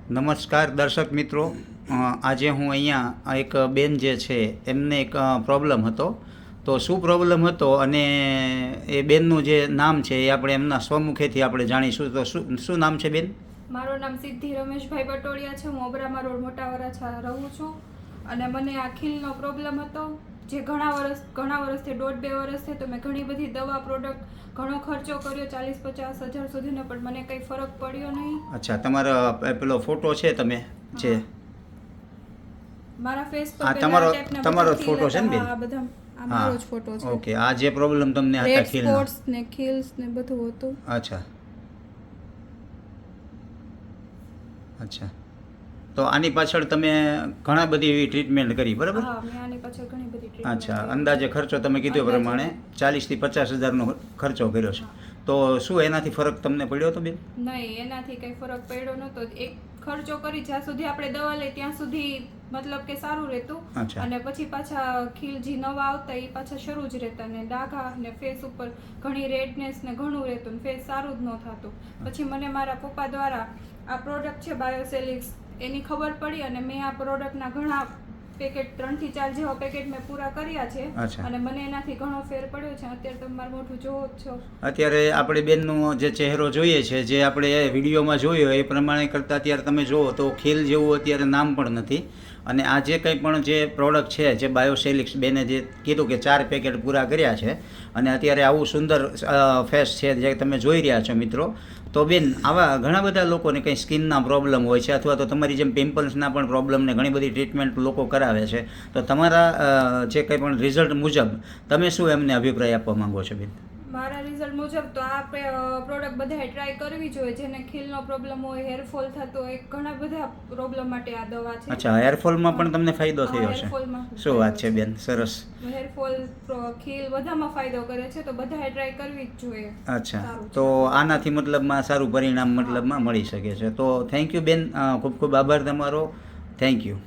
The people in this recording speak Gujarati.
નમસ્કાર દર્શક મિત્રો, આજે હું અહીંયા એક બેન જે છે એમને એક પ્રોબ્લેમ હતો. તો શું પ્રોબ્લેમ હતો અને એ બેનનું જે નામ છે એ આપણે એમના સ્વમુખેથી આપણે જાણીશું. તો શું નામ છે બેન? મારું નામ સિદ્ધિ રમેશભાઈ પટોડિયા છે. હું ઓબરામા રોડ મોટા વરાછા રહું છું અને મને આ ખીલનો પ્રોબ્લેમ હતો જે ઘણા વર્ષથી 1.5-2 વર્ષથી. તો મેં ઘણી બધી દવા પ્રોડક્ટ ઘણો ખર્ચો કર્યો, 40-50 હજાર સુધીનો, પણ મને કંઈ ફરક પડ્યો નહીં. અચ્છા, તમારો પેલો ફોટો છે તમે જે મારા ફેસ પર તમારો જ ફોટો છે ને બેન? આ બધા આ મારો જ ફોટો છે. ઓકે, આ જે પ્રોબ્લેમ તમને હતા ખીલનો, સ્પોટ્સ ને ખીલ્સ ને બધું હતું. અચ્છા અચ્છા. તો આની પાછળ તમે ઘણા બધી એવી ટ્રીટમેન્ટ કરી, બરાબર? હા, મેં આની પાછળ ઘણી બધી ટ્રીટમેન્ટ. અચ્છા, અંદાજે ખર્ચો તમે કીધું પ્રમાણે 40-50 હજારનો ખર્ચો કર્યો છે. તો શું એનાથી ફરક તમને પડ્યો હતો બેન? નહીં, એનાથી કંઈ ફરક પડ્યો નહોતો. એક ખર્ચો કરી જ્યાં સુધી આપણે દવા લઈએ ત્યાં સુધી મતલબ કે સારું રહેતું, અને પછી પાછા ખીલ જે નવા આવતા એ પાછા શરૂ જ રહેતા, ને ડાઘા ને ફેસ ઉપર ઘણી રેડનેસ ને ઘણું રહેતું, ને ફેસ સારું જ ન થતું. પછી મને મારા પપ્પા દ્વારા આ પ્રોડક્ટ છે બાયોસેલિક્સ એની ખબર પડી, અને મેં આ પ્રોડક્ટના ઘણા પેકેટ 3-4 જેવા પેકેટ મેં પૂરા કર્યા છે, અને મને એનાથી ઘણો ફેર પડ્યો છે. અત્યારે તમે મારું મોઢું જોવો જ છો. અત્યારે આપણે બેનનો જે ચહેરો જોઈએ છે, જે આપણે વિડીયોમાં જોયો એ પ્રમાણે કરતાં અત્યારે તમે જુઓ તો ખીલ જેવું અત્યારે નામ પણ નથી. અને આ જે કંઈ પણ જે પ્રોડક્ટ છે, જે બાયોસેલિક્સ બેને જે કીધું કે 4 પેકેટ પૂરા કર્યા છે, અને અત્યારે આવું સુંદર ફેસ છે જે તમે જોઈ રહ્યા છો મિત્રો. તો બેન, આવા ઘણા બધા લોકોને કંઈ સ્કિનના પ્રોબ્લેમ હોય છે, અથવા તો તમારી જેમ પિમ્પલ્સના પણ પ્રોબ્લેમને ઘણી બધી ટ્રીટમેન્ટ લોકો કરાવે છે. તો તમારા જે કંઈ પણ રિઝલ્ટ મુજબ તમે શું એમને અભિપ્રાય આપવા માંગો છો બેન? મારા રિઝલ્ટ મુજબ તો આ પ્રોડક્ટ બધાએ ટ્રાય કરવી જોઈએ. જેને ખીલનો પ્રોબ્લેમ હોય, હેરફોલ થતો હોય, ઘણા બધા પ્રોબ્લેમ માટે આ દવા છે. અચ્છા, હેરફોલમાં પણ તમને ફાયદો થયો છે? શું વાત છે બેન, સરસ. હેરફોલ, ખીલ બધામાં ફાયદો કરે છે, તો બધાએ ટ્રાય કરવી જ જોઈએ. અચ્છા, તો આનાથી મતલબમાં સારું પરિણામ મતલબમાં મળી શકે છે. તો થેન્ક યુ બેન, ખૂબ ખૂબ આભાર તમારો. Thank you.